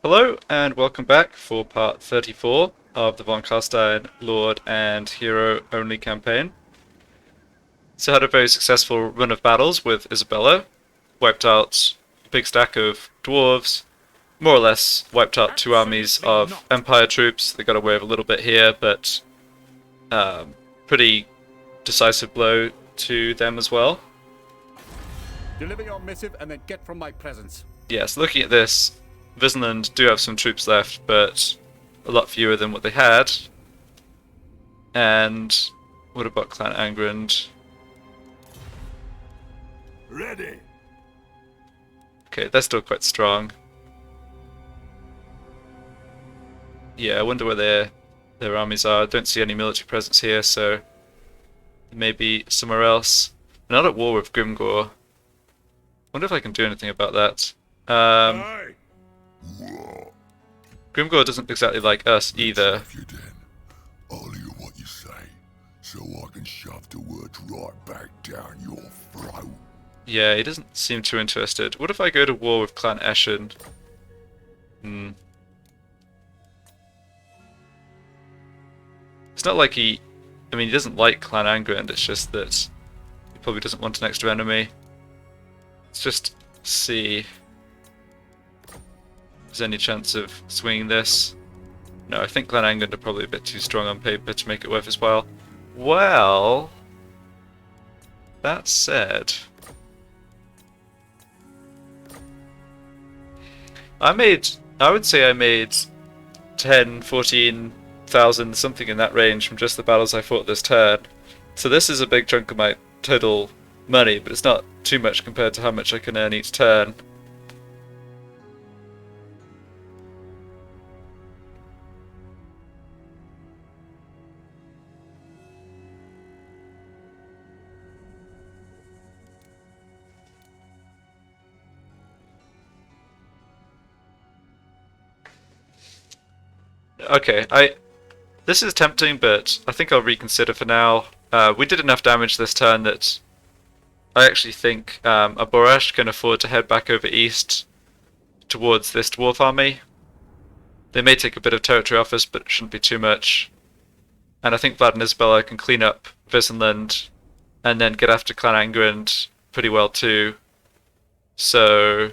Hello and welcome back for part 34 of the Von Carstein Lord and Hero Only campaign. So had a very successful run of battles with Isabella, wiped out a big stack of dwarves, more or less wiped out two armies of Empire troops. They got away with a little bit here, but pretty decisive blow to them as well. Deliver your missive and then get from my presence. Yes, looking at this, Visenland do have some troops left, but a lot fewer than what they had. And what about Clan Angrund? Ready. Okay, they're still quite strong. Yeah, I wonder where their armies are. I don't see any military presence here, so maybe somewhere else. They're not at war with Grimgor. Wonder if I can do anything about that. Grimgor doesn't exactly like us either. I'll hear what you say, so I can shove the words right back down your throat. Yeah, he doesn't seem too interested. What if I go to war with Clan Eschen? It's not like he doesn't like Clan Angrund, it's just that he probably doesn't want an extra enemy. Let's just see if there's any chance of swinging this. No, I think Clan Angrund are probably a bit too strong on paper to make it worth his while. Well, that said, I would say I made 10, 14,000, something in that range from just the battles I fought this turn. So this is a big chunk of my total money, but it's not too much compared to how much I can earn each turn. Okay, this is tempting, but I think I'll reconsider for now. We did enough damage this turn that I actually think a Boresh can afford to head back over east towards this dwarf army. They may take a bit of territory off us, but it shouldn't be too much. And I think Vlad and Isabella can clean up Visenland and then get after Clan Angrund pretty well too. So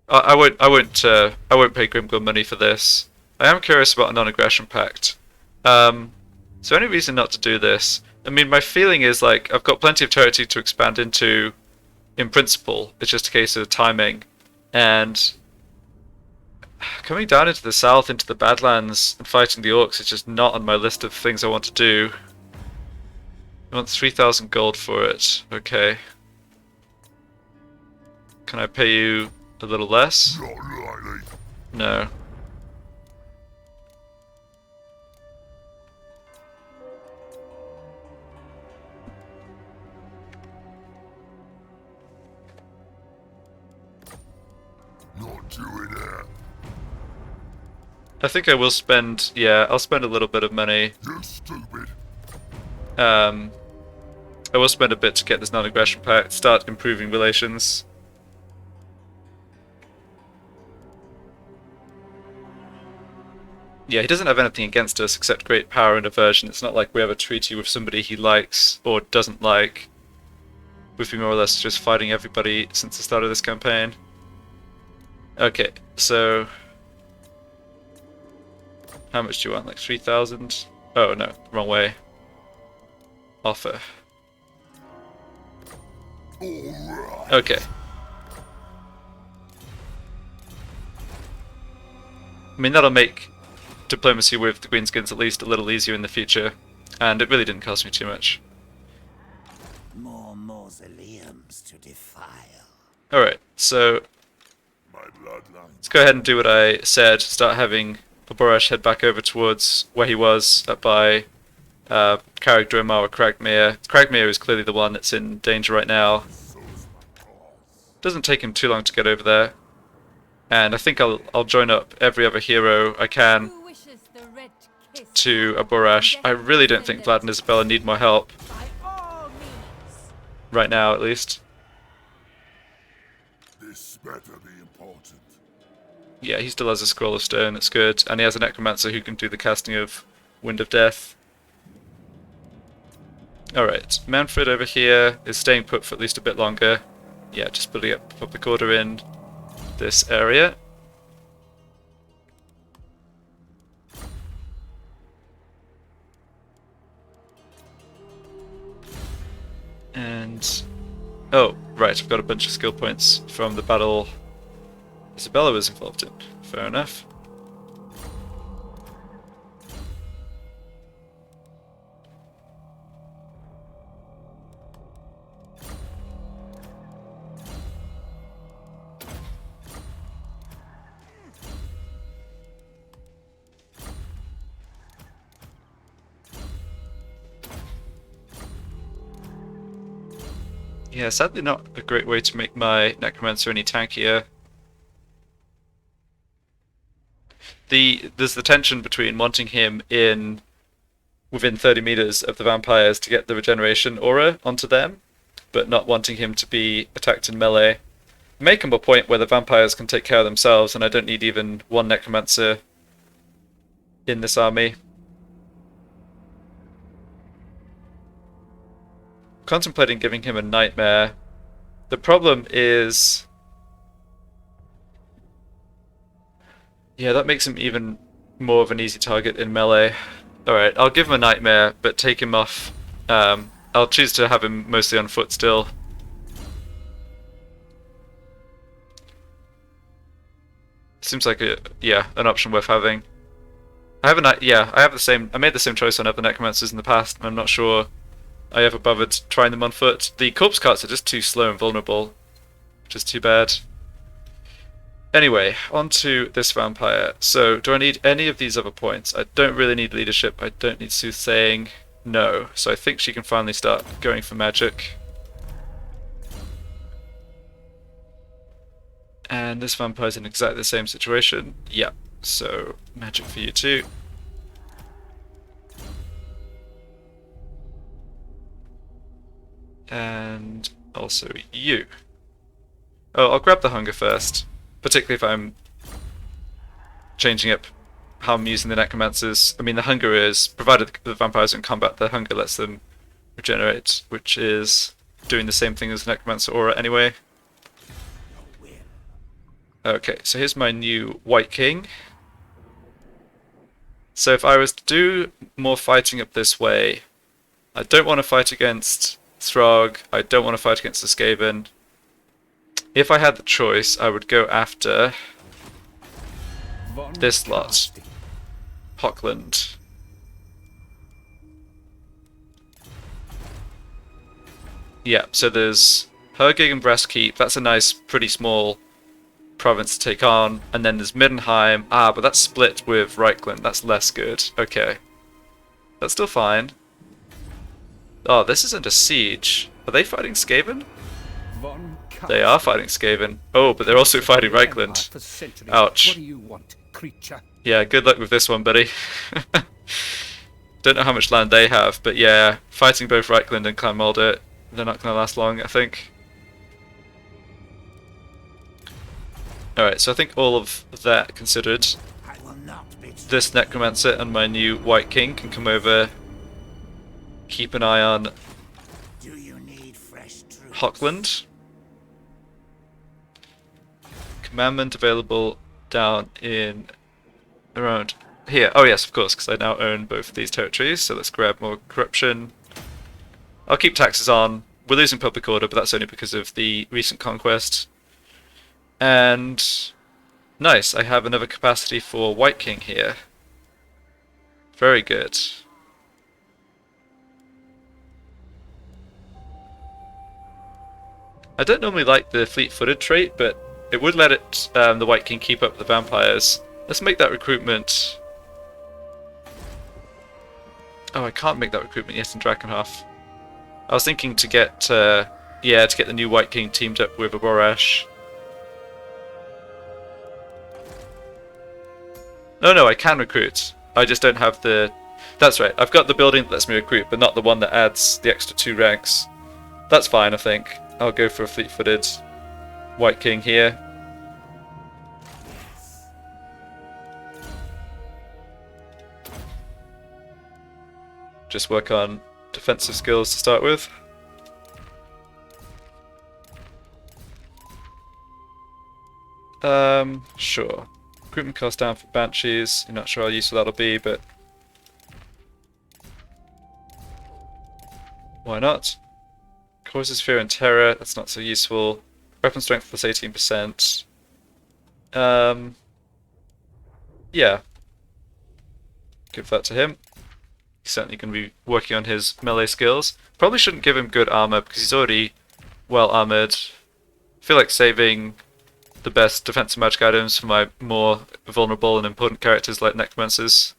I won't pay Grimgor money for this. I am curious about a non-aggression pact. So any reason not to do this? I mean, my feeling is like I've got plenty of territory to expand into in principle. It's just a case of timing. And coming down into the south, into the Badlands, and fighting the Orcs is just not on my list of things I want to do. I want 3,000 gold for it. Okay. Can I pay you a little less? Not likely. No. Not doing that. I think I will spend, yeah, I'll spend a little bit of money. You're stupid. I will spend a bit to get this non-aggression pact, start improving relations. Yeah, he doesn't have anything against us except great power and aversion. It's not like we have a treaty with somebody he likes or doesn't like. We've been more or less just fighting everybody since the start of this campaign. Okay, so how much do you want? Like 3,000? Oh no, wrong way. Offer. Alright. Okay. I mean, that'll make diplomacy with the Greenskins at least a little easier in the future, and it really didn't cost me too much. More mausoleums to defile. Alright, so My bloodline. let's go ahead and do what I said, start having Boresh head back over towards where he was by Caragdrimar or Cragmere. Cragmere is clearly the one that's in danger right now. Doesn't take him too long to get over there. And I think I'll join up every other hero I can to a Boresh. I really don't think Vlad and Isabella need more help. Right now, at least. This better be important. Yeah, he still has a Scroll of Stone, that's good. And he has a Necromancer who can do the casting of Wind of Death. Alright, Manfred over here is staying put for at least a bit longer. Yeah, just building up public order in this area. And... oh, right, I've got a bunch of skill points from the battle Isabella was involved in. Fair enough. Yeah, sadly not a great way to make my Necromancer any tankier. There's the tension between wanting him in within 30 meters of the vampires to get the regeneration aura onto them, but not wanting him to be attacked in melee. It may come a point where the vampires can take care of themselves and I don't need even one Necromancer in this army. Contemplating giving him a Nightmare. The problem is... yeah, that makes him even more of an easy target in melee. Alright, I'll give him a Nightmare, but take him off. I'll choose to have him mostly on foot still. Seems like an option worth having. I have I made the same choice on other Necromancers in the past, and I'm not sure I ever bothered trying them on foot. The corpse carts are just too slow and vulnerable, which is too bad. Anyway, on to this vampire. So, do I need any of these other points? I don't really need leadership, I don't need soothsaying. No, so I think she can finally start going for magic. And this vampire's in exactly the same situation. Yeah, so magic for you too. And also you. Oh, I'll grab the hunger first, particularly if I'm changing up how I'm using the necromancers. I mean, the hunger is, provided the vampires are in combat, the hunger lets them regenerate, which is doing the same thing as the necromancer aura anyway. Okay, so here's my new White King. So if I was to do more fighting up this way, I don't want to fight against Throg, I don't want to fight against the Skaven. If I had the choice, I would go after this lot. Hockland. Yeah, so there's Hergig and Brestkeep, that's a nice, pretty small province to take on, and then there's Middenheim, but that's split with Reichland, that's less good. Okay. That's still fine. Oh, this is under siege. Are they fighting Skaven? They are fighting Skaven. Oh, but they're also fighting Reichland. Ouch. What do you want, creature? Yeah, good luck with this one, buddy. Don't know how much land they have, but yeah, fighting both Reichland and Clan Mulder, they're not going to last long, I think. Alright, so I think all of that considered, this Necromancer and my new White King can come over, keep an eye on Hockland. Commandment available down in around here. Oh yes, of course, because I now own both of these territories, so let's grab more corruption. I'll keep taxes on. We're losing public order, but that's only because of the recent conquest. And nice, I have another capacity for White King here. Very good. I don't normally like the fleet-footed trait, but it would let it the White King keep up the vampires. Let's make that recruitment. Oh, I can't make that recruitment yet in Drakenhof. I was thinking to get to get the new White King teamed up with a Borash. No, I can recruit. I just don't have the... That's right, I've got the building that lets me recruit, but not the one that adds the extra 2 ranks. That's fine, I think. I'll go for a fleet-footed White King here. just work on defensive skills to start with. Sure. Recruitment cost down for Banshees. I'm not sure how useful that'll be, but why not? Causes fear and terror. That's not so useful. Weapon strength plus 18%. Yeah. Give that to him. He's certainly going to be working on his melee skills. Probably shouldn't give him good armor because he's already well armored. I feel like saving the best defensive magic items for my more vulnerable and important characters like Necromancers.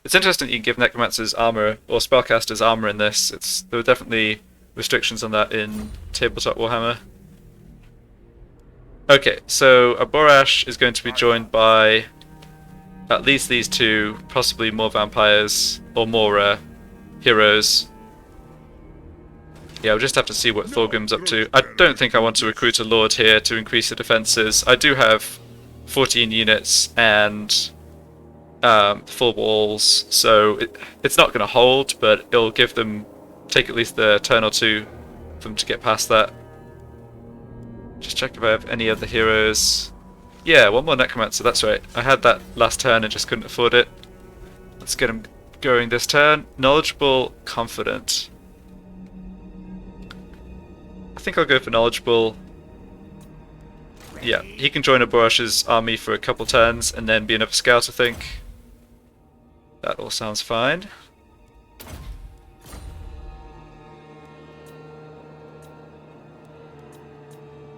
It's interesting that you can give Necromancers armor, or Spellcasters armor in this. There are definitely restrictions on that in Tabletop Warhammer. Okay, so a Borash is going to be joined by at least these two, possibly more vampires, or more heroes. Yeah, we'll just have to see what Thorgrim's up to. I don't think I want to recruit a Lord here to increase the defences. I do have 14 units and full walls, so it's not going to hold, but it'll give them, take at least a turn or two for them to get past that. Just check if I have any other heroes. Yeah, one more Necromancer, that's right. I had that last turn and just couldn't afford it. Let's get him going this turn. Knowledgeable, confident. I think I'll go for knowledgeable. Yeah, he can join a Borash's army for a couple turns and then be another scout, I think. That all sounds fine.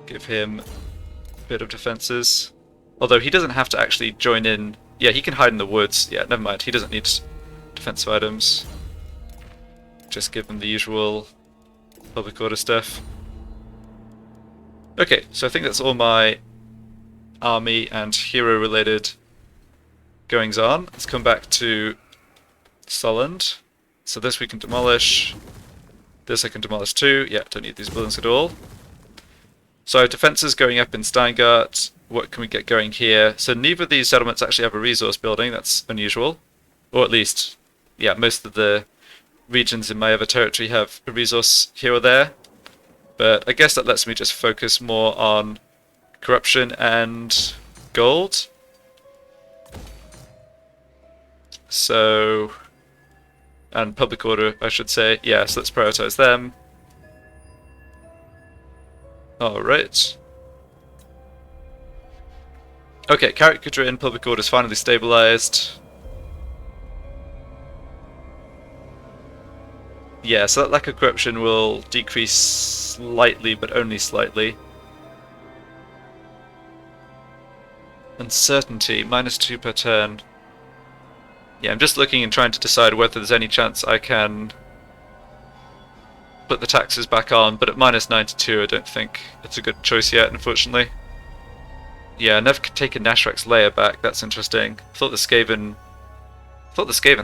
Give him a bit of defenses. Although he doesn't have to actually join in. Yeah, he can hide in the woods. Yeah, never mind. He doesn't need defensive items. Just give him the usual public order stuff. Okay, so I think that's all my army and hero related goings on. Let's come back to Solent. So this we can demolish. This I can demolish too. Yeah, don't need these buildings at all. So defences going up in Steingart. What can we get going here? So neither of these settlements actually have a resource building. That's unusual. Or at least, yeah, most of the regions in my other territory have a resource here or there. But I guess that lets me just focus more on corruption and gold. So, and public order, I should say. Yeah, so let's prioritize them. Alright. Okay, caricature in public order is finally stabilized. Yeah, so that lack of corruption will decrease slightly, but only slightly. Uncertainty, -2 per turn. Yeah, I'm just looking and trying to decide whether there's any chance I can put the taxes back on, but at -92 I don't think it's a good choice yet, unfortunately. Yeah, I never could take a Nashrak's layer back, that's interesting. I thought the Skaven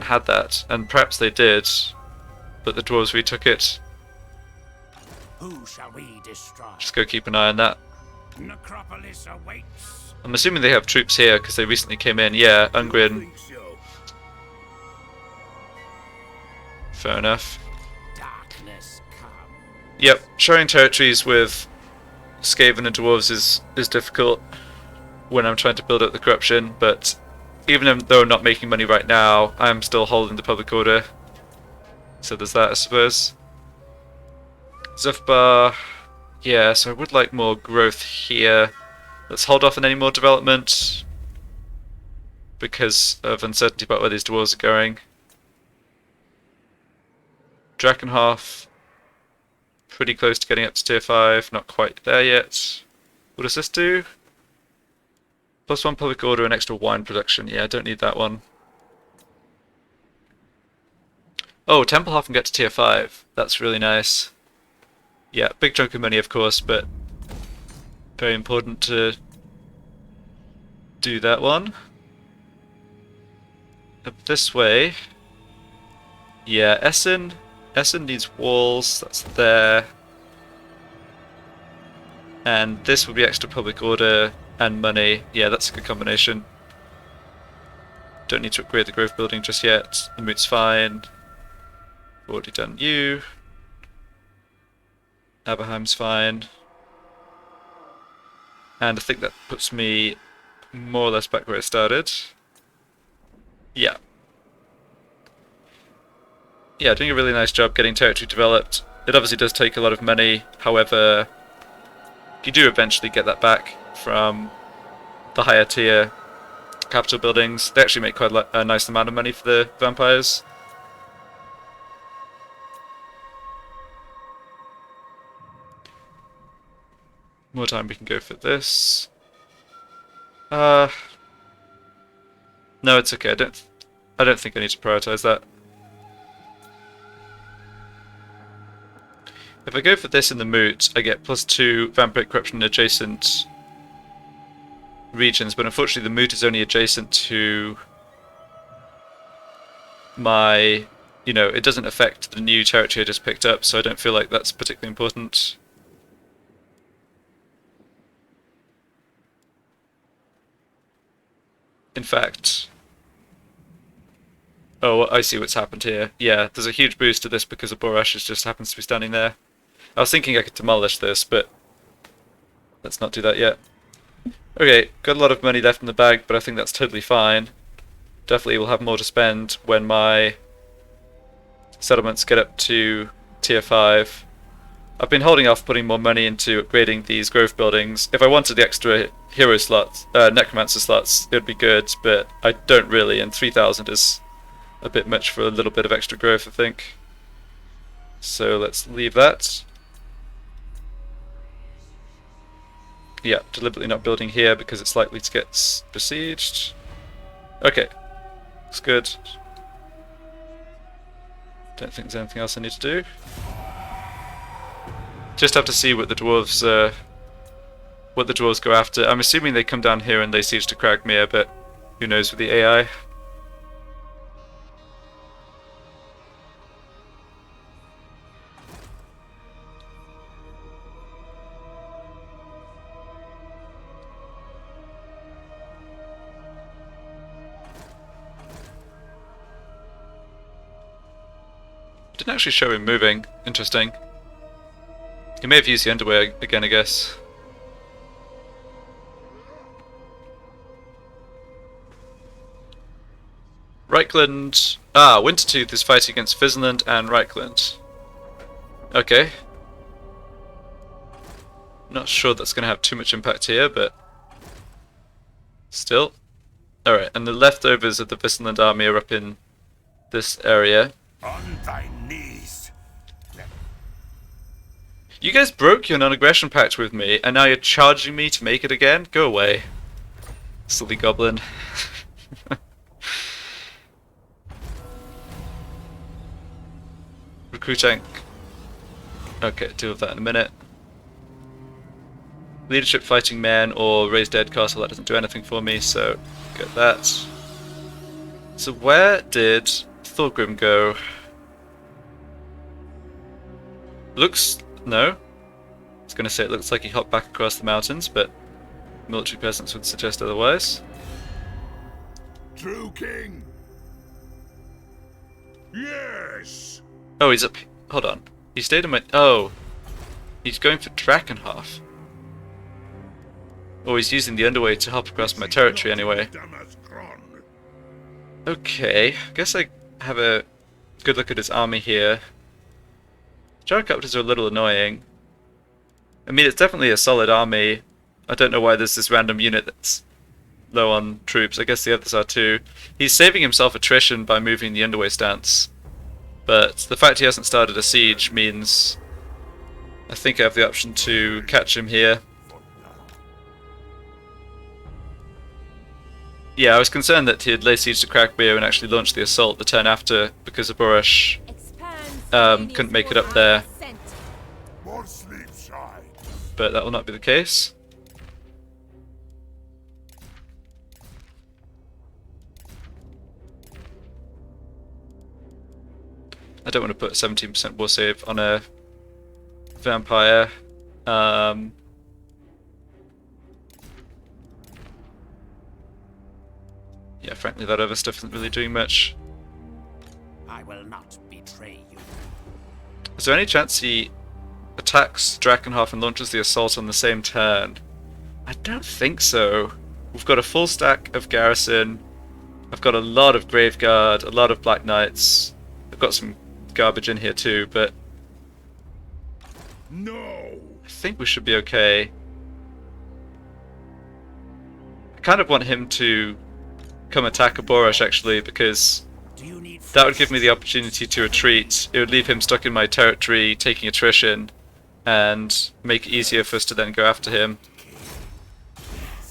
had that, and perhaps they did, but the dwarves retook it. Who shall we destroy? Just go keep an eye on that. Necropolis awaits. I'm assuming they have troops here because they recently came in. Yeah, Angrund. Fair enough. Darkness come. Yep, sharing territories with Skaven and dwarves is difficult when I'm trying to build up the corruption, but even though I'm not making money right now, I'm still holding the public order. So there's that, I suppose. Zufbar, yeah, so I would like more growth here. Let's hold off on any more development because of uncertainty about where these dwarves are going. Drakenhof, pretty close to getting up to tier 5, not quite there yet. What does this do? +1 public order and extra wine production. Yeah, I don't need that one. Oh, Templehof can get to tier 5. That's really nice. Yeah, big chunk of money of course, but very important to do that one. Up this way. Yeah, Essen needs walls, that's there. And this will be extra public order and money. Yeah, that's a good combination. Don't need to upgrade the growth building just yet. The moot's fine. Already done you. Aberheim's fine. And I think that puts me more or less back where I started. Yeah. Yeah, doing a really nice job getting territory developed. It obviously does take a lot of money, however, you do eventually get that back from the higher tier capital buildings. They actually make quite a nice amount of money for the vampires. More time we can go for this. No, it's okay. I don't think I need to prioritize that. If I go for this in the moot, I get +2 vampiric corruption in adjacent regions, but unfortunately the moot is only adjacent to my, it doesn't affect the new territory I just picked up, so I don't feel like that's particularly important. In fact, oh, I see what's happened here. Yeah, there's a huge boost to this because a Borash just happens to be standing there. I was thinking I could demolish this, but let's not do that yet. Okay, got a lot of money left in the bag, but I think that's totally fine. Definitely will have more to spend when my settlements get up to tier 5. I've been holding off putting more money into upgrading these growth buildings. If I wanted the extra hero slots, necromancer slots, it would be good, but I don't really, and 3,000 is a bit much for a little bit of extra growth, I think. So let's leave that. Yeah, deliberately not building here because it's likely to get besieged. Okay, looks good. Don't think there's anything else I need to do. Just have to see what the dwarves go after. I'm assuming they come down here and they siege to Cragmere, but who knows with the AI. Didn't actually show him moving. Interesting. He may have used the underwear again, I guess. Reichland. Ah, Wintertooth is fighting against Vizsland and Reichland. Okay. Not sure that's going to have too much impact here, but still. Alright, and the leftovers of the Vizsland army are up in this area. On thy knees. You guys broke your non-aggression pact with me, and now you're charging me to make it again? Go away. Silly goblin. Recruit tank. Okay, deal with that in a minute. Leadership fighting men or raise dead castle, that doesn't do anything for me, so get that. So where did Thorgrim go? Looks... no. I was going to say it looks like he hopped back across the mountains, but military presence would suggest otherwise. True king. Yes. Oh, he's up... hold on. He stayed in my... oh. He's going for Drakenhof. Oh, he's using the underway to hop across my territory anyway. Okay, I guess I have a good look at his army here. Gyrocopters are a little annoying. I mean, it's definitely a solid army. I don't know why there's this random unit that's low on troops. I guess the others are too. He's saving himself attrition by moving the underway stance. But the fact he hasn't started a siege means I think I have the option to catch him here. Yeah, I was concerned that he'd lay siege to Cragmere and actually launch the assault the turn after because of Borash couldn't make it up there. But that will not be the case. I don't want to put 17% war save on a vampire. Yeah, frankly, that other stuff isn't really doing much. I will not betray you. there any chance he attacks Drakenhof and launches the assault on the same turn? I don't think so. We've got a full stack of Garrison. I've got a lot of Graveguard, a lot of Black Knights. I've got some garbage in here too, but No! I think we should be okay. I kind of want him to come attack a Borash actually, because Do you need that would give me the opportunity to retreat. It would leave him stuck in my territory, taking attrition, and make it easier for us to then go after him.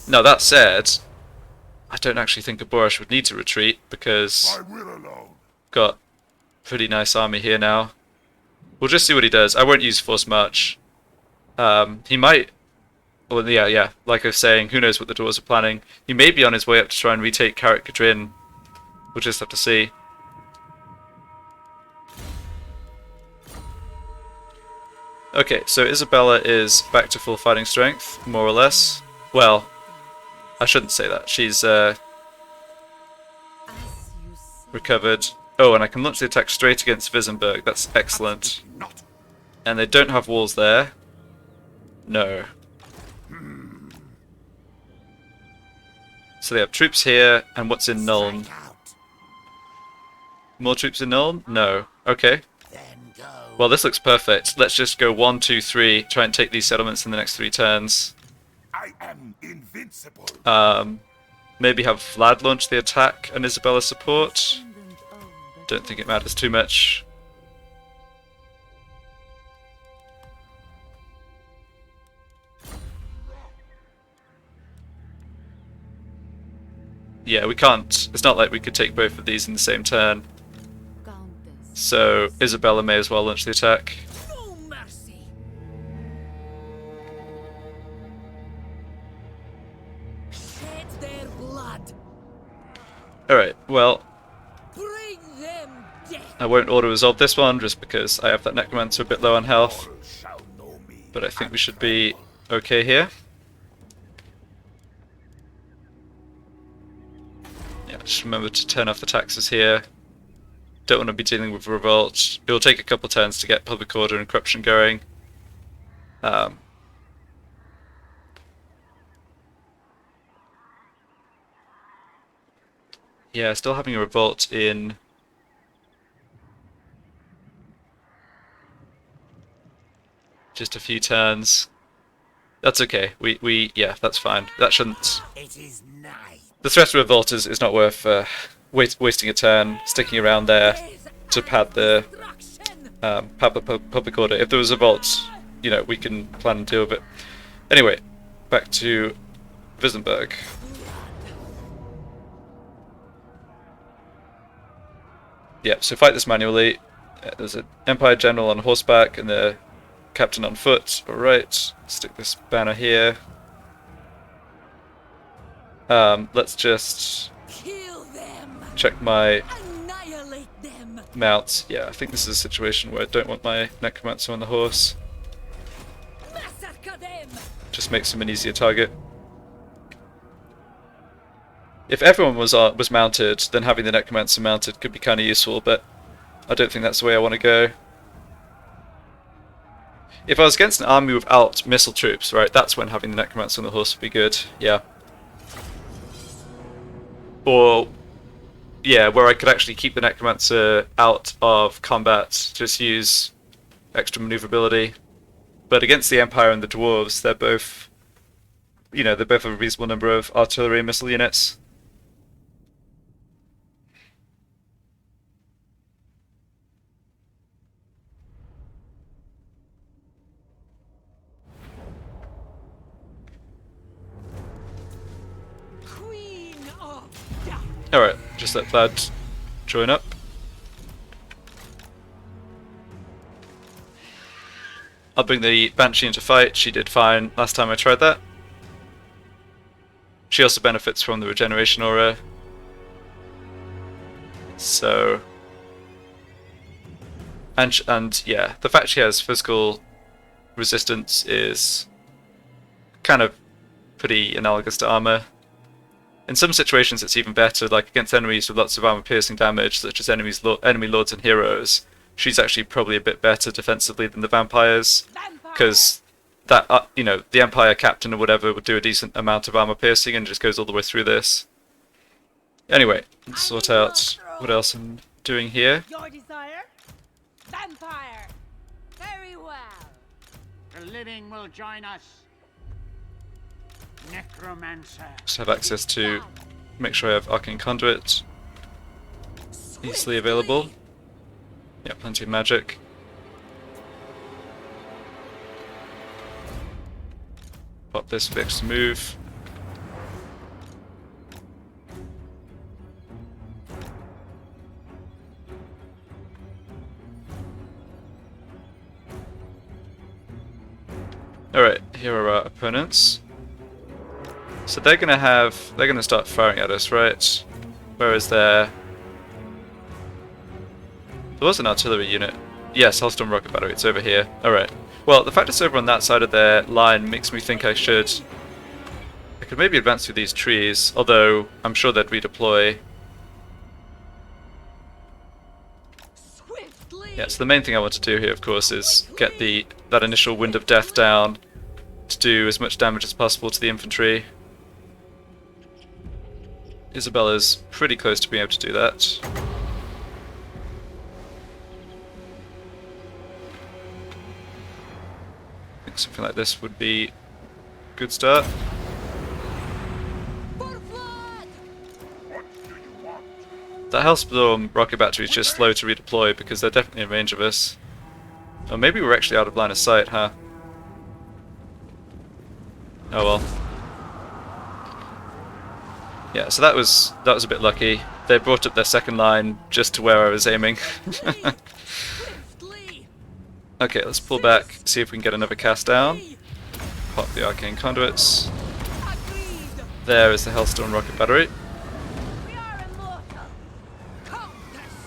Now that said, I don't actually think a Borash would need to retreat, because I will alone. got pretty nice army here now. We'll just see what he does. I won't use Force March. He might... Well, yeah, like I was saying, who knows what the Dwarves are planning. He may be on his way up to try and retake Karak Kadrin. We'll just have to see. Okay, so Isabella is back to full fighting strength, more or less. Well, I shouldn't say that. She's recovered. Oh, and I can launch the attack straight against Visenberg. That's excellent. Not. And they don't have walls there. No. So they have troops here, and what's in Nuln? strike out? More troops in Nuln? No. Okay. Then go. Well, this looks perfect. Let's just go 1, 2, 3, try and take these settlements in the next 3 turns. I am invincible. Maybe have Vlad launch the attack and Isabella support. Don't think it matters too much. Yeah, we can't. It's not like we could take both of these in the same turn. So Isabella may as well launch the attack. No mercy. Shed their blood. Alright, well, Bring them death. I won't auto-resolve this one just because I have that Necromancer a bit low on health. All shall know me. But I think we should be okay here. Yeah, just remember to turn off the taxes here. Don't want to be dealing with revolt. It will take a couple turns to get public order and corruption going. Yeah, still having a revolt in just a few turns. That's okay. Yeah, that's fine. That shouldn't. It is night. The threat of revolt is not worth wasting a turn sticking around there to pad the public order. If there was a revolt, you know, we can plan and deal with it. Anyway, back to Visenberg. Yeah, so fight this manually. There's an Empire General on horseback and the Captain on foot. Alright, stick this banner here. Let's just Kill them. check my Annihilate them. mounts. Yeah, I think this is a situation where I don't want my Necromancer on the horse. Massacre them. Just makes him an easier target. If everyone was mounted, then having the Necromancer mounted could be kind of useful, but I don't think that's the way I want to go. If I was against an army without missile troops, right, that's when having the Necromancer on the horse would be good, yeah. Or, yeah, where I could actually keep the Necromancer out of combat, just use extra maneuverability. But against the Empire and the Dwarves, they're both, you know, they both have a reasonable number of artillery and missile units. Queen of Death. Alright, just let Vlad join up. I'll bring the Banshee into fight. She did fine last time I tried that. She also benefits from the regeneration aura. So... And yeah, the fact she has physical resistance is kind of pretty analogous to armor. In some situations it's even better, like against enemies with lots of armor piercing damage, such as enemy lords and heroes. she's actually probably a bit better defensively than the vampires, Vampire. because that the Empire captain or whatever would do a decent amount of armor piercing and just goes all the way through this. Anyway, let's sort out what else I'm doing here. Your desire? Vampire. Very well. The living will join us. Necromancer. Just have access to, make sure I have Arcane Conduit easily available. Yeah, plenty of magic. Pop this for the extra move. Alright, here are our opponents. So they're gonna start firing at us, right? Whereas there was an artillery unit. Yes, Hellstorm rocket battery, it's over here. Alright. Well, the fact it's over on that side of their line makes me think I could maybe advance through these trees, although I'm sure they'd redeploy. Swiftly. Yeah, so the main thing I want to do here, of course, is get that initial Wind of Death down to do as much damage as possible to the infantry. Isabella's pretty close to being able to do that. I think something like this would be a good start. For blood. That Hellstorm rocket battery is just slow to redeploy because they're definitely in range of us. Or maybe we're actually out of line of sight, huh? Oh well. Yeah, so that was a bit lucky. They brought up their second line just to where I was aiming. Swiftly. Okay, let's pull back, see if we can get another cast down. Pop the Arcane Conduits. Agreed. There is the Hellstorm rocket battery. We are immortal. Countess.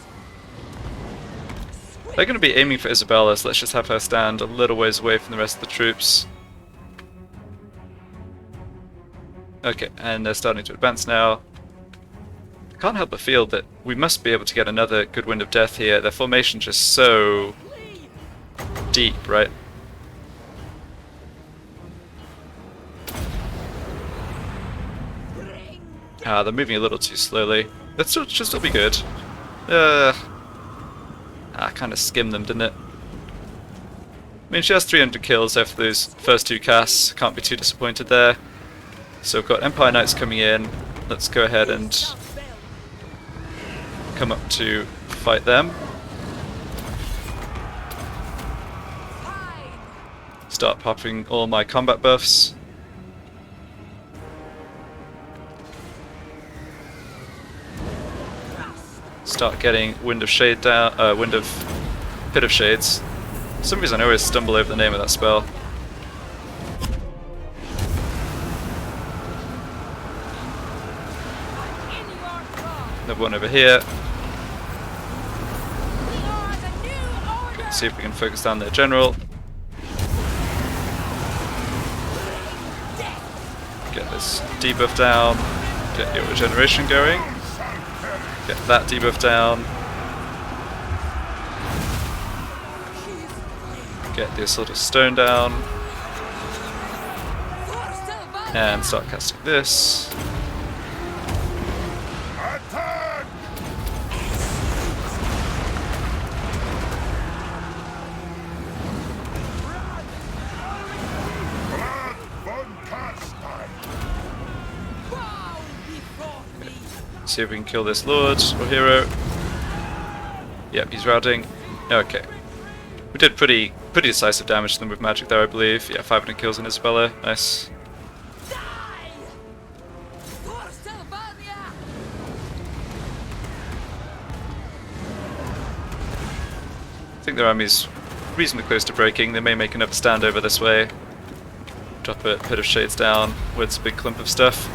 They're going to be aiming for Isabella, so let's just have her stand a little ways away from the rest of the troops. Okay, and they're starting to advance now. I can't help but feel that we must be able to get another good Wind of Death here. Their formation just so deep, right? Ah, they're moving a little too slowly. That should still be good. I kind of skimmed them, didn't it? I mean, she has 300 kills after those first two casts. Can't be too disappointed there. So we've got Empire Knights coming in. Let's go ahead and come up to fight them. Start popping all my combat buffs. Start getting Wind of Shade down, Pit of Shades. For some reason I always stumble over the name of that spell. Another one over here. Okay, see if we can focus down their general. Get this debuff down. Get your regeneration going. Get that debuff down. Get the Assault of Stone down. And start casting this. See if we can kill this lord or hero. Yep, he's routing. Okay. We did pretty decisive damage to them with magic there, I believe. Yeah, 500 kills in Isabella. Nice. I think their army's reasonably close to breaking. They may make another stand over this way. Drop a Pit of Shades down with a big clump of stuff.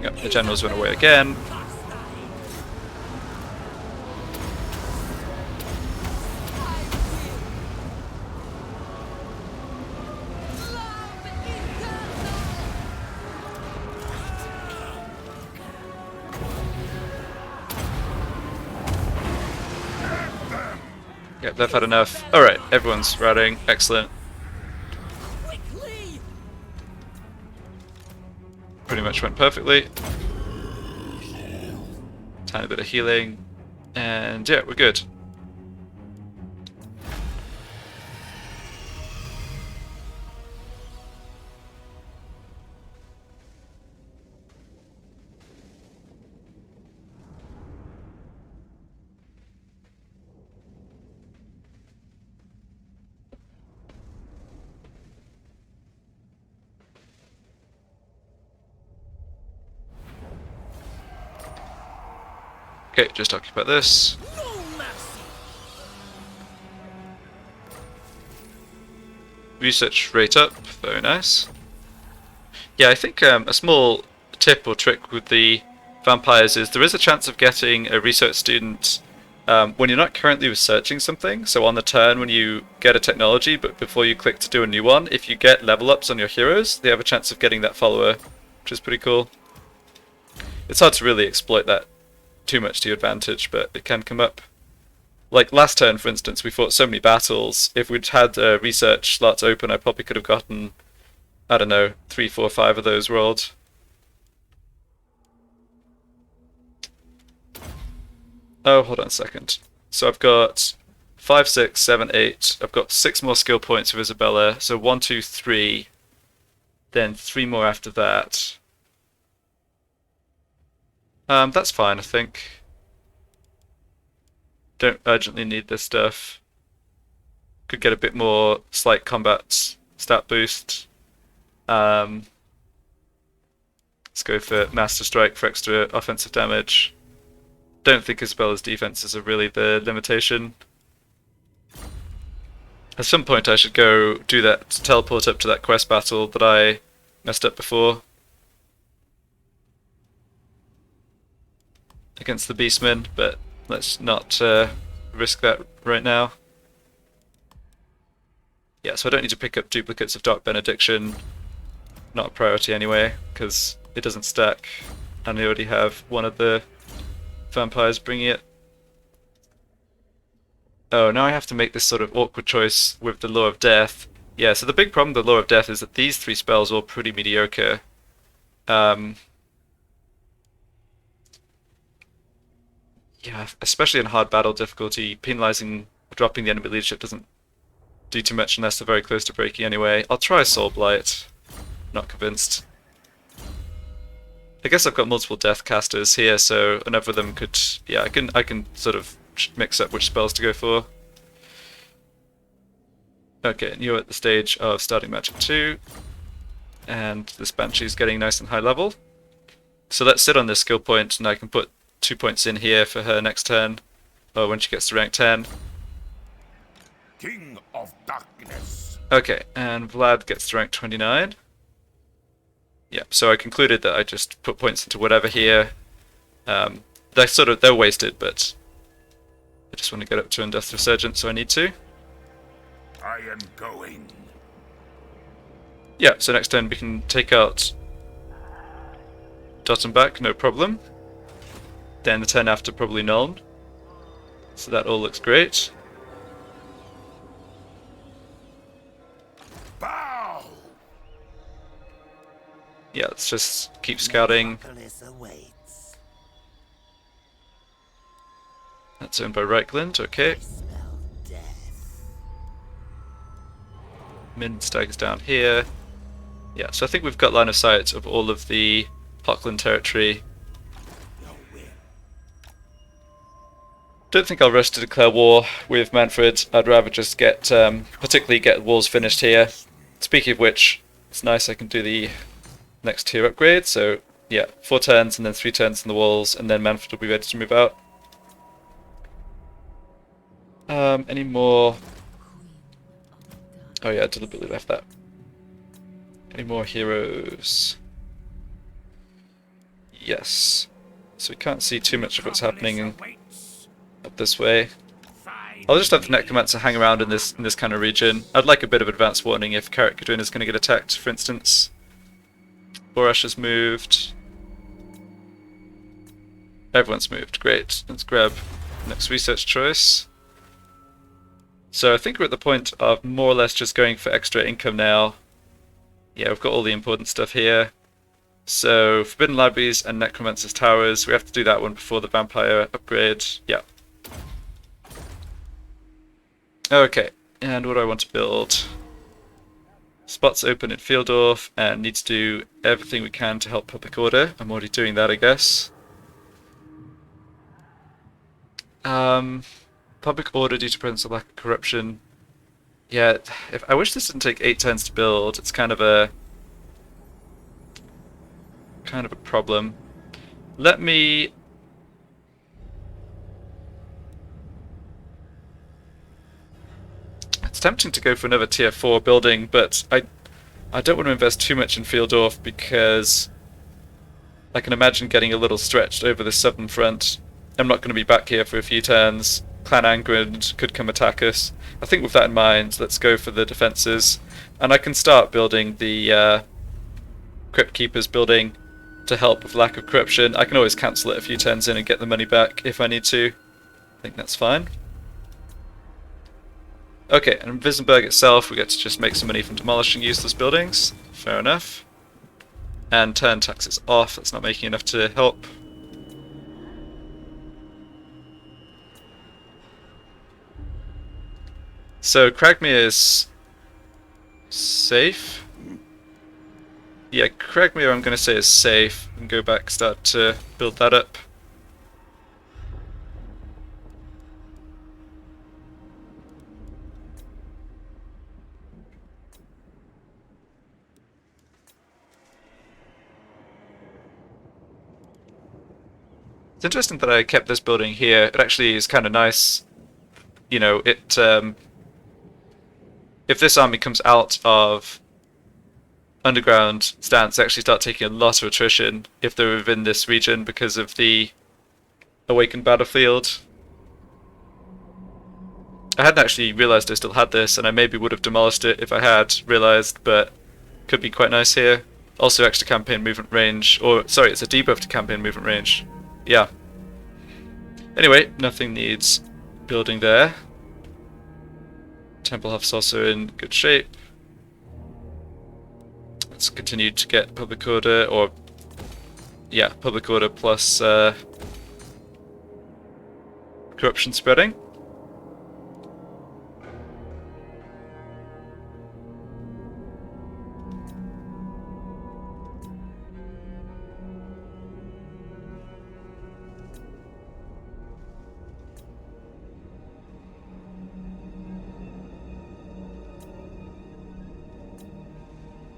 Yep, the generals went away again. Yep, they've had enough. Alright, everyone's routing. Excellent. Quickly! Pretty much went perfectly. Tiny bit of healing. And yeah, we're good. Okay, just occupy this. No mercy! Research rate up, very nice. Yeah, I think a small tip or trick with the vampires is there is a chance of getting a research student when you're not currently researching something. So on the turn when you get a technology, but before you click to do a new one, if you get level ups on your heroes, they have a chance of getting that follower, which is pretty cool. It's hard to really exploit that too much to your advantage, but it can come up. Like last turn, for instance, we fought so many battles. If we'd had research slots open, I probably could have gotten, I don't know, 3, 4, 5 of those rolled. Oh, hold on a second. So I've got 5, 6, 7, 8. I've got 6 more skill points with Isabella. So 1, 2, 3. Then 3 more after that. That's fine, I think. Don't urgently need this stuff. Could get a bit more slight combat stat boost. Let's go for Master Strike for extra offensive damage. Don't think Isabella's defenses are really the limitation. At some point I should go do that, teleport up to that quest battle that I messed up before. Against the Beastmen, but let's not risk that right now. Yeah, so I don't need to pick up duplicates of Dark Benediction. Not a priority anyway, because it doesn't stack, and I already have one of the vampires bringing it. Oh, now I have to make this sort of awkward choice with the Law of Death. Yeah, so the big problem with the Law of Death is that these 3 spells are all pretty mediocre. Yeah, especially in hard battle difficulty, penalizing dropping the enemy leadership doesn't do too much unless they're very close to breaking anyway. I'll try Soul Blight. Not convinced. I guess I've got multiple death casters here, so another of them could... Yeah, I can sort of mix up which spells to go for. Okay, and you're at the stage of starting Magic 2. And this Banshee's getting nice and high level. So let's sit on this skill point, and I can put 2 points in here for her next turn, or when she gets to rank 10. King of Darkness. Okay, and Vlad gets to rank 29. Yeah, so I concluded that I just put points into whatever here. They're wasted, but I just want to get up to Undeath Resurgence, so I need to. I am going. Yeah, so next turn we can take out Dot and back, no problem. Then the turn after probably Nuln. So that all looks great. Bow! Yeah, let's just keep scouting. That's owned by Reichland, okay. Min staggers down here. Yeah, so I think we've got line of sight of all of the Hochland territory. Don't think I'll rush to declare war with Manfred. I'd rather just get, particularly get walls finished here. Speaking of which, it's nice I can do the next tier upgrade. So yeah, 4 turns and then 3 turns in the walls, and then Manfred will be ready to move out. Any more? Oh yeah, I deliberately left that. Any more heroes? Yes. So we can't see too much of what's happening up this way. I'll just have the Necromancer hang around in this kind of region. I'd like a bit of advance warning if Carrick Gadwin is going to get attacked, for instance. Borash has moved. Everyone's moved, great. Let's grab next research choice. So I think we're at the point of more or less just going for extra income now. Yeah, we've got all the important stuff here. So Forbidden Libraries and Necromancer's Towers, we have to do that one before the Vampire upgrade. Yeah. Okay, and what do I want to build? Spots open in Fieldorf and need to do everything we can to help public order. I'm already doing that, I guess. Public order due to presence of lack of corruption. Yeah, I wish this didn't take 8 turns to build. It's kind of a problem. Let me It's tempting to go for another tier 4 building, but I don't want to invest too much in Fieldorf because I can imagine getting a little stretched over the southern front. I'm not going to be back here for a few turns. Clan Angrund could come attack us. I think with that in mind, let's go for the defences. And I can start building the Crypt Keepers building to help with lack of corruption. I can always cancel it a few turns in and get the money back if I need to. I think that's fine. Okay, and in Wissenberg itself, we get to just make some money from demolishing useless buildings. Fair enough. And turn taxes off. That's not making enough to help. So Cragmere is safe. Yeah, Cragmere I'm going to say is safe. And go back, start to build that up. It's interesting that I kept this building here. It actually is kind of nice. You know, it if this army comes out of underground stance, they actually start taking a lot of attrition if they're within this region because of the awakened battlefield. I hadn't actually realised I still had this, and I maybe would have demolished it if I had realised, but could be quite nice here. Also extra campaign movement range, or sorry, it's a debuff to campaign movement range. Yeah. Anyway, nothing needs building there. Templehoff's also in good shape. Let's continue to get public order, or yeah, public order plus corruption spreading.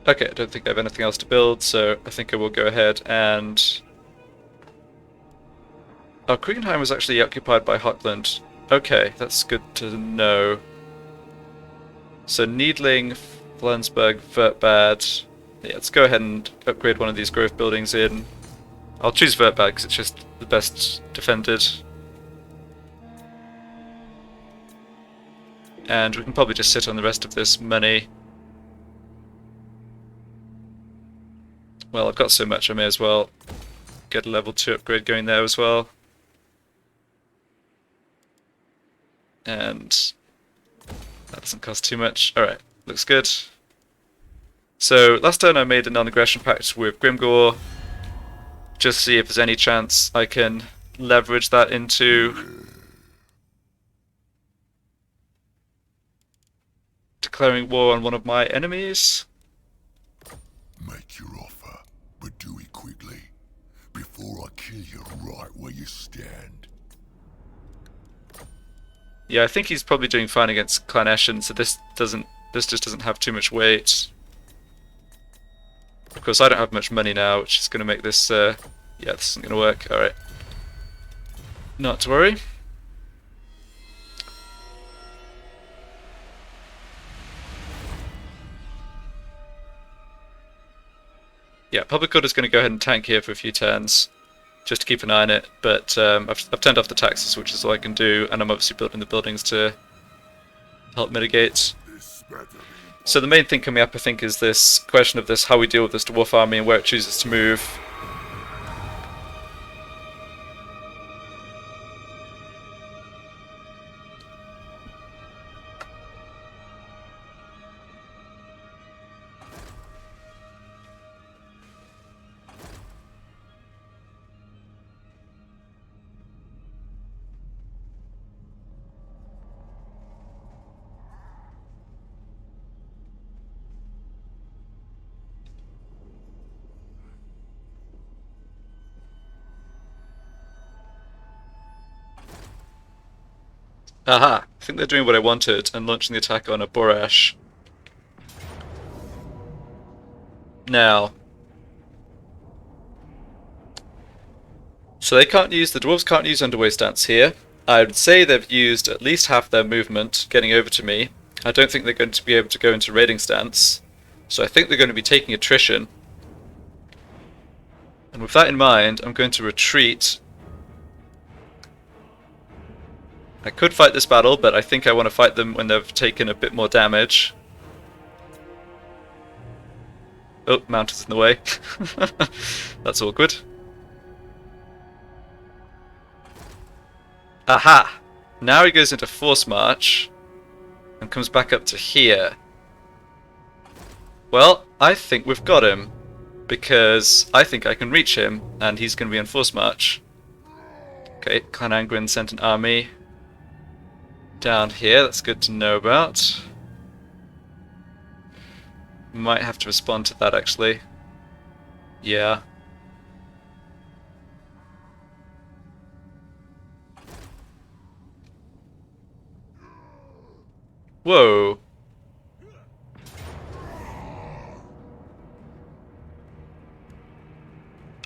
Okay, I don't think I have anything else to build, so I think I will go ahead and... Oh, Kriegenheim was actually occupied by Hockland. Okay, that's good to know. So Needling, Flensburg, Vertbad. Yeah, let's go ahead and upgrade one of these growth buildings in. I'll choose Vertbad because it's just the best defended. And we can probably just sit on the rest of this money. Well, I've got so much, I may as well get a level 2 upgrade going there as well. And that doesn't cost too much. Alright, looks good. So, last turn I made a non-aggression pact with Grimgor, just to see if there's any chance I can leverage that into declaring war on one of my enemies. Make your offer, but do it quickly, before I kill you right where you stand. Yeah, I think he's probably doing fine against Clan Eschen, so this just doesn't have too much weight. Of course, I don't have much money now, which is going to make this, yeah, this isn't going to work. Alright. Not to worry. Yeah, Public Order's going to go ahead and tank here for a few turns, just to keep an eye on it, but I've turned off the taxes, which is all I can do, and I'm obviously building the buildings to help mitigate. So the main thing coming up, I think, is this question of this, how we deal with this dwarf army and where it chooses to move. Aha! I think they're doing what I wanted and launching the attack on a Borash. Now. So the dwarves can't use underway stance here. I would say they've used at least half their movement getting over to me. I don't think they're going to be able to go into raiding stance. So I think they're going to be taking attrition. And with that in mind, I'm going to retreat. I could fight this battle, but I think I want to fight them when they've taken a bit more damage. Oh, mountain's in the way. That's awkward. Aha! Now he goes into force march and comes back up to here. Well, I think we've got him, because I think I can reach him and he's going to be in force march. Okay, Clan Angrund sent an army down here. That's good to know about. Might have to respond to that actually. Yeah. Whoa.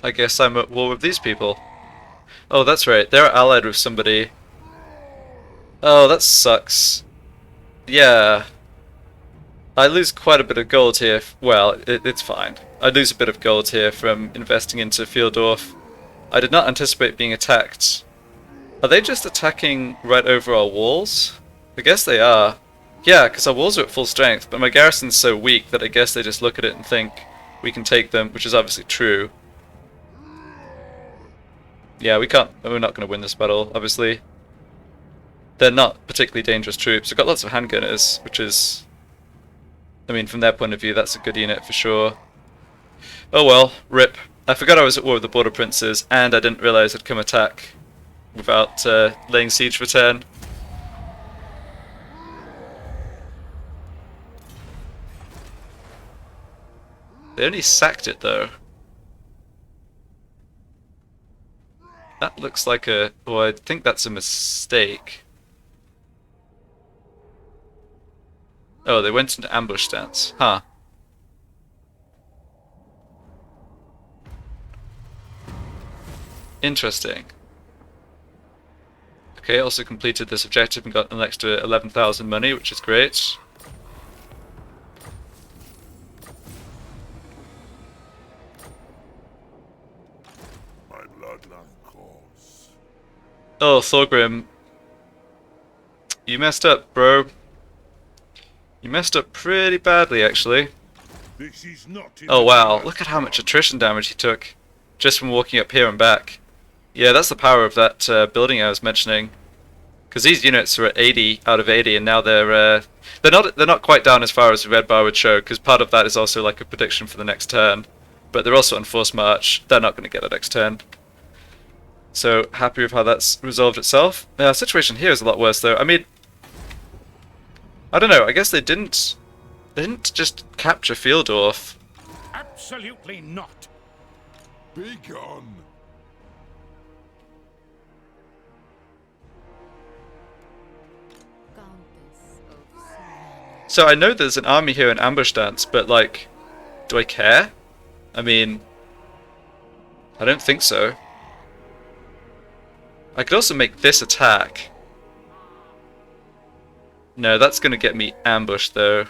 I guess I'm at war with these people. Oh, that's right. They're allied with somebody. Oh, that sucks. Yeah. I lose quite a bit of gold here. Well, it's fine. I lose a bit of gold here from investing into Fieldorf. I did not anticipate being attacked. Are they just attacking right over our walls? I guess they are. Yeah, because our walls are at full strength, but my garrison's so weak that I guess they just look at it and think we can take them, which is obviously true. Yeah, we're not going to win this battle, obviously. They're not particularly dangerous troops. They've got lots of handgunners, which is... I mean, from their point of view, that's a good unit for sure. Oh well, rip. I forgot I was at war with the Border Princes, and I didn't realise I'd come attack without laying siege for 10. They only sacked it though. That looks like a... well, I think that's a mistake. Oh, they went into ambush stance. Huh. Interesting. Okay, also completed this objective and got an extra 11,000 money, which is great. My bloodline calls. Oh, Thorgrim. You messed up, bro. You messed up pretty badly, actually. This is not Oh wow, look at how much attrition damage he took just from walking up here and back. Yeah, that's the power of that building I was mentioning. Because these units are at 80 out of 80, and now they're not quite down as far as the red bar would show. Because part of that is also like a prediction for the next turn, but they're also on force march. They're not going to get it next turn. So happy with how that's resolved itself. The situation here is a lot worse, though. I mean, I don't know. I guess they didn't just capture Fieldorf. Absolutely not. Be gone. So I know there's an army here in ambush stance, but like, do I care? I mean, I don't think so. I could also make this attack. No, that's going to get me ambushed though.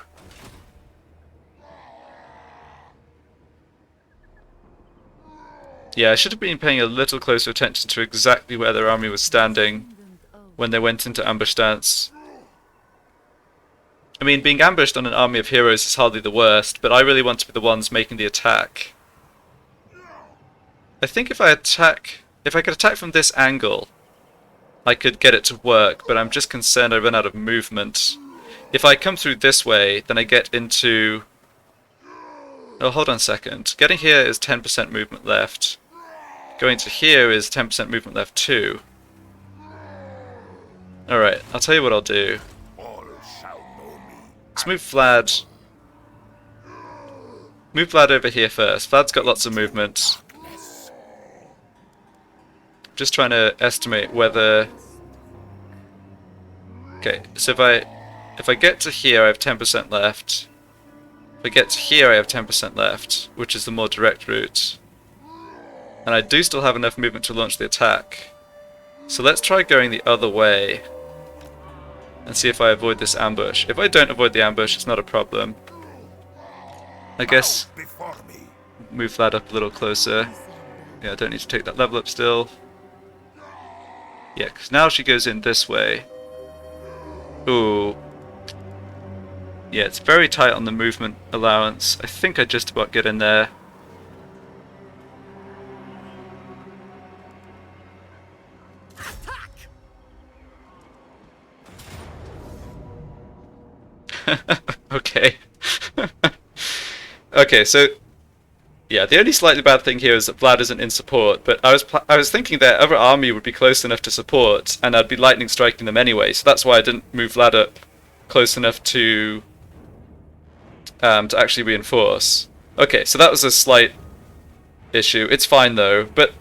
Yeah, I should have been paying a little closer attention to exactly where their army was standing when they went into ambush stance. I mean, being ambushed on an army of heroes is hardly the worst, but I really want to be the ones making the attack. I think if I could attack from this angle, I could get it to work, but I'm just concerned I run out of movement. If I come through this way, then I get into... oh, hold on a second. Getting here is 10% movement left. Going to here is 10% movement left too. Alright, I'll tell you what I'll do. Let's move Vlad. Move Vlad over here first. Vlad's got lots of movement. Just trying to estimate whether... Okay, so if I get to here, I have 10% left. If I get to here, I have 10% left, which is the more direct route. And I do still have enough movement to launch the attack. So let's try going the other way and see if I avoid this ambush. If I don't avoid the ambush, it's not a problem. I guess Before me. move that up a little closer. Yeah, I don't need to take that level up still. Yeah, because now she goes in this way. Ooh. Yeah, it's very tight on the movement allowance. I think I just about get in there. Okay. Okay, so yeah, the only slightly bad thing here is that Vlad isn't in support, but I was thinking their other army would be close enough to support, and I'd be lightning striking them anyway, so that's why I didn't move Vlad up close enough to actually reinforce. Okay, so that was a slight issue. It's fine though, but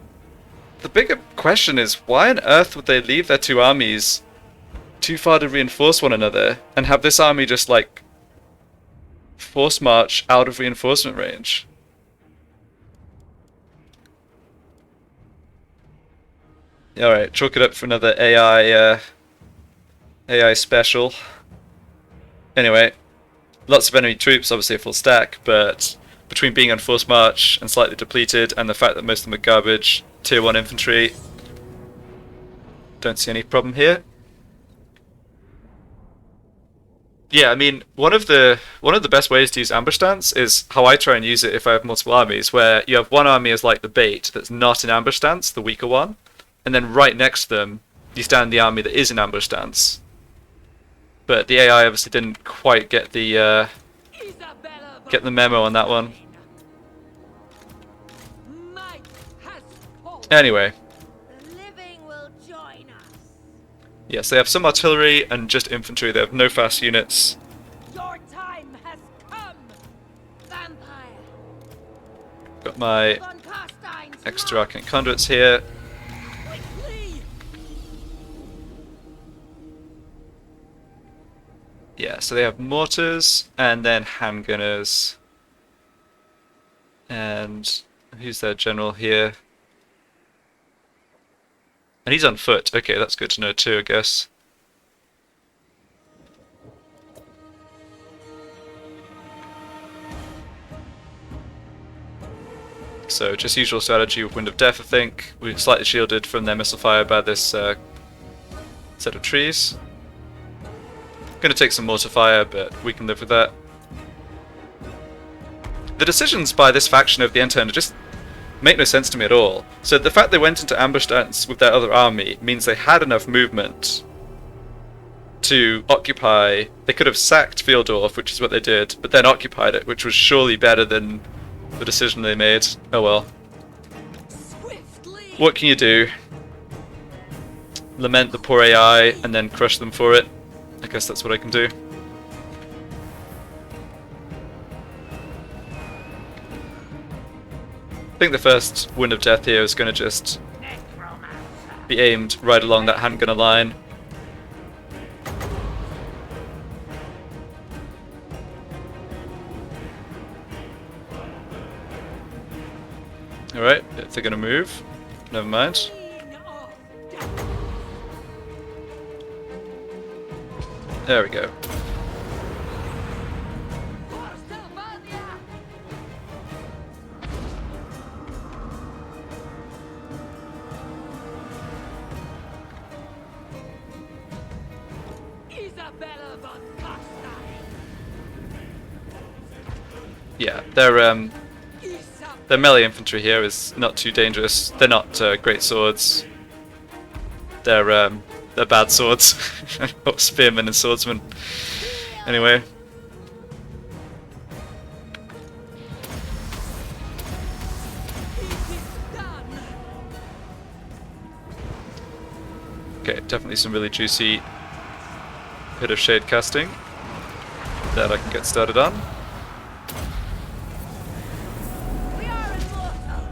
the bigger question is why on earth would they leave their two armies too far to reinforce one another and have this army just like force march out of reinforcement range? Alright, chalk it up for another AI special. Anyway, lots of enemy troops, obviously a full stack, but between being on force march and slightly depleted and the fact that most of them are garbage, tier 1 infantry, don't see any problem here. Yeah, I mean, one of the best ways to use ambush stance is how I try and use it if I have multiple armies, where you have one army as like the bait that's not in ambush stance, the weaker one, and then right next to them you stand the army that is in ambush stance. But the AI obviously didn't quite get the memo on that one. Anyway. Yes, they have some artillery and just infantry. They have no fast units. Your time has come, vampire. Got my On Carstein's extra arcane conduits here. quickly. Yeah, so they have mortars and then handgunners. And who's their general here? And he's on foot. Okay, that's good to know too, I guess. So just usual strategy with Wind of Death, I think. We're slightly shielded from their missile fire by this set of trees. Gonna take some mortar fire, but we can live with that. The decisions by this faction of the end turn are just make no sense to me at all. So the fact they went into ambush stance with their other army means they had enough movement to occupy. They could have sacked Fieldorf, which is what they did, but then occupied it, which was surely better than the decision they made. Oh well. Swiftly. What can you do? Lament the poor AI and then crush them for it. I guess that's what I can do. I think the first Wind of Death here is going to just be aimed right along that handgunner line. Alright, if they're going to move, never mind. There we go. Yeah, their melee infantry here is not too dangerous. They're not great swords. They're bad swords, or spearmen and swordsmen. Anyway. Okay, definitely some really juicy bit of shade casting that I can get started on. We are immortal.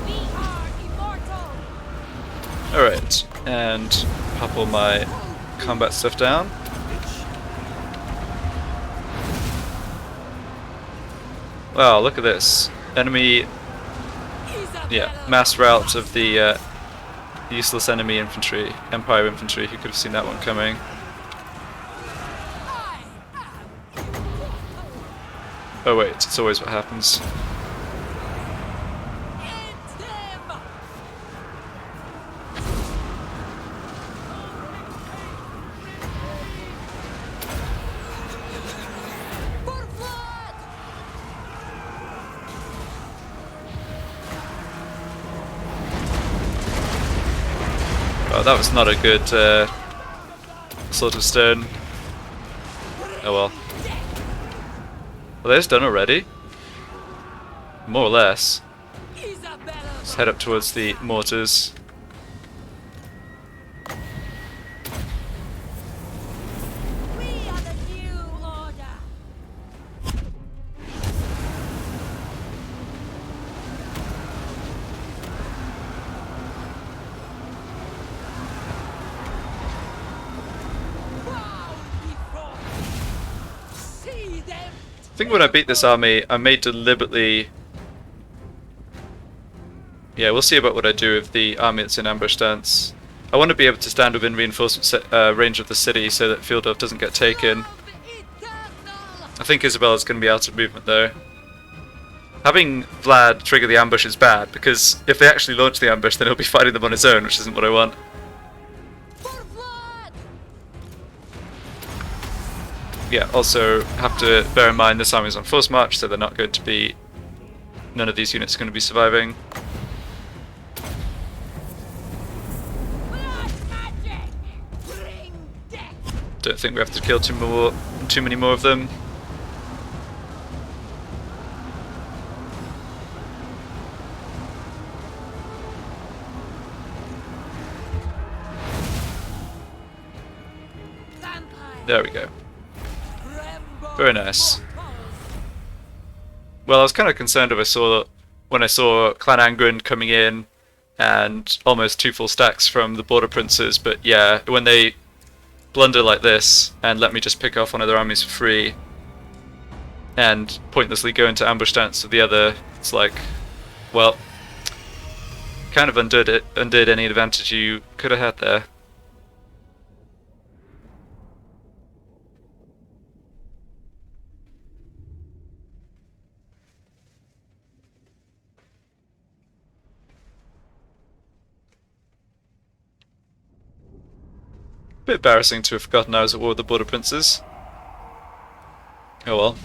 We are immortal. And pop all my combat stuff down. Wow, look at this. Enemy, yeah, mass rout of the useless enemy infantry, Empire infantry. Who could have seen that one coming? Oh wait, it's always what happens. Oh, that was not a good sort of stone. Oh well. Are those done already? More or less. Let's head up towards the mortars. I think when I beat this army, I may deliberately... Yeah, we'll see about what I do with the army that's in ambush stance. I want to be able to stand within reinforcement range of the city so that Fieldorf doesn't get taken. I think Isabella's going to be out of movement though. Having Vlad trigger the ambush is bad, because if they actually launch the ambush then he'll be fighting them on his own, which isn't what I want. Yeah, also have to bear in mind this army's on force march, so they're not going to be... None of these units are going to be surviving. Don't think we have to kill too many more of them. There we go. Very nice. Well, I was kind of concerned when I saw Clan Angrund coming in and almost 2 full stacks from the border princes, but yeah, when they blunder like this and let me just pick off one of their armies for free and pointlessly go into ambush stance with the other, it's like, well, kind of undid any advantage you could have had there. Bit embarrassing to have forgotten I was at war with the border princes. Oh well.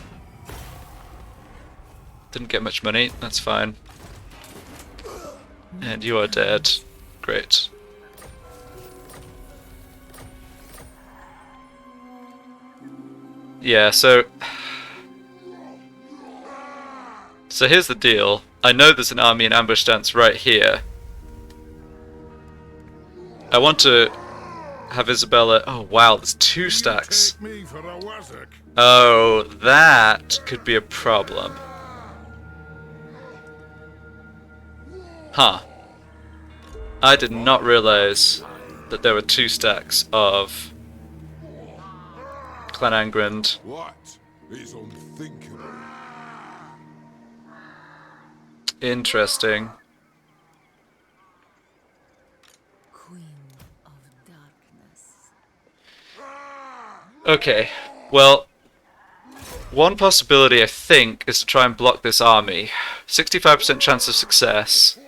Didn't get much money, that's fine. And you are dead. Great. Yeah, so here's the deal. I know there's an army in ambush stance right here. I want to have Isabella... Oh wow, there's 2 stacks. Oh, that could be a problem. Huh. I did not realize that there were 2 stacks of Clan Angrund. What is unthinkable? Interesting. Okay, well, one possibility I think is to try and block this army. 65% chance of success.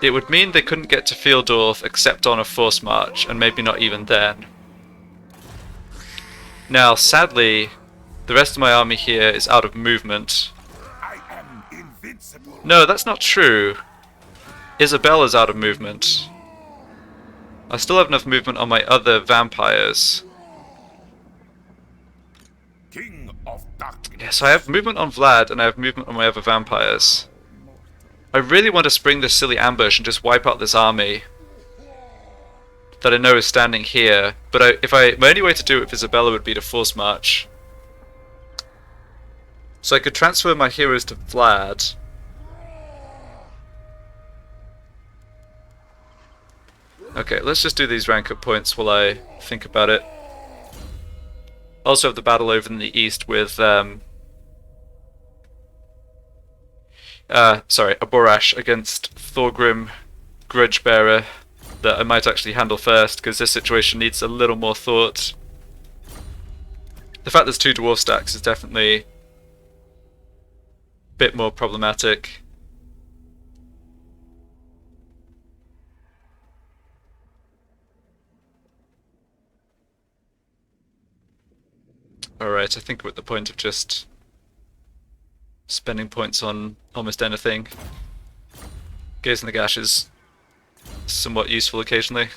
It would mean they couldn't get to Fieldorf except on a force march, and maybe not even then. Now, sadly, the rest of my army here is out of movement. I am invincible. No, that's not true. Isabella's out of movement. I still have enough movement on my other vampires. King of darkness. Yeah, so I have movement on Vlad and I have movement on my other vampires. I really want to spring this silly ambush and just wipe out this army that I know is standing here, but my only way to do it with Isabella would be to force march. So I could transfer my heroes to Vlad. Okay, let's just do these rank up points while I think about it. Also have the battle over in the east with sorry, a Borash against Thorgrim Grudgebearer that I might actually handle first, because this situation needs a little more thought. The fact there's 2 dwarf stacks is definitely a bit more problematic. Alright, I think we're at the point of just spending points on almost anything. Gaze in the Gash is somewhat useful occasionally.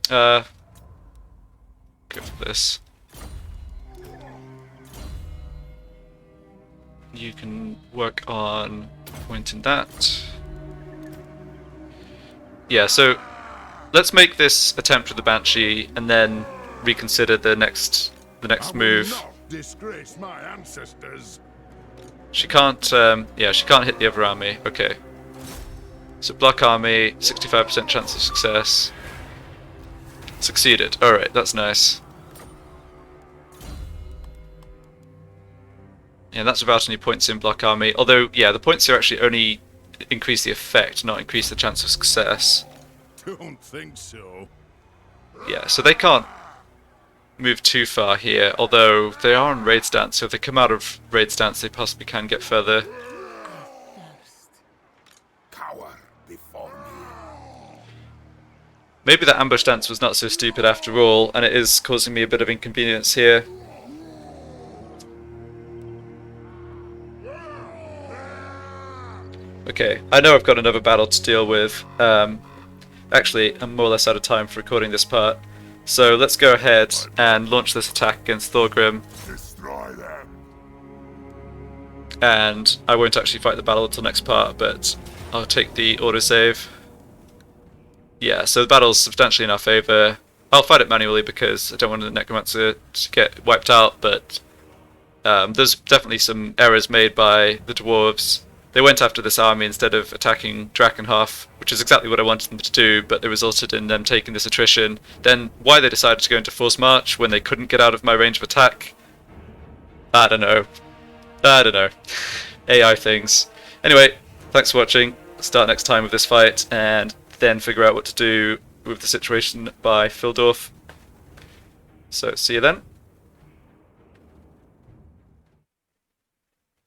Go for this. You can work on pointing that. Yeah, so let's make this attempt with the Banshee and then reconsider the next move. Not disgrace my ancestors. She can't yeah, she can't hit the other army. Okay. So Black Army, 65% chance of success. Succeeded. Alright, that's nice. Yeah, that's without any points in Black Army. Although, yeah, the points here actually only increase the effect, not increase the chance of success. Don't think so. Yeah, so they can't move too far here, although they are on raid stance, so if they come out of raid stance they possibly can get further. Cower before me. Maybe that ambush stance was not so stupid after all, and it is causing me a bit of inconvenience here. Okay, I know I've got another battle to deal with. Actually, I'm more or less out of time for recording this part. So let's go ahead and launch this attack against Thorgrim. Destroy them. And I won't actually fight the battle until next part, but I'll take the autosave. Yeah, so the battle's substantially in our favour. I'll fight it manually because I don't want the Necromancer to get wiped out, but there's definitely some errors made by the dwarves. They went after this army instead of attacking Drakenhof, which is exactly what I wanted them to do, but it resulted in them taking this attrition. Then why they decided to go into forced march when they couldn't get out of my range of attack, I don't know. AI things. Anyway, thanks for watching. Start next time with this fight, and then figure out what to do with the situation by Fildorf. So, see you then.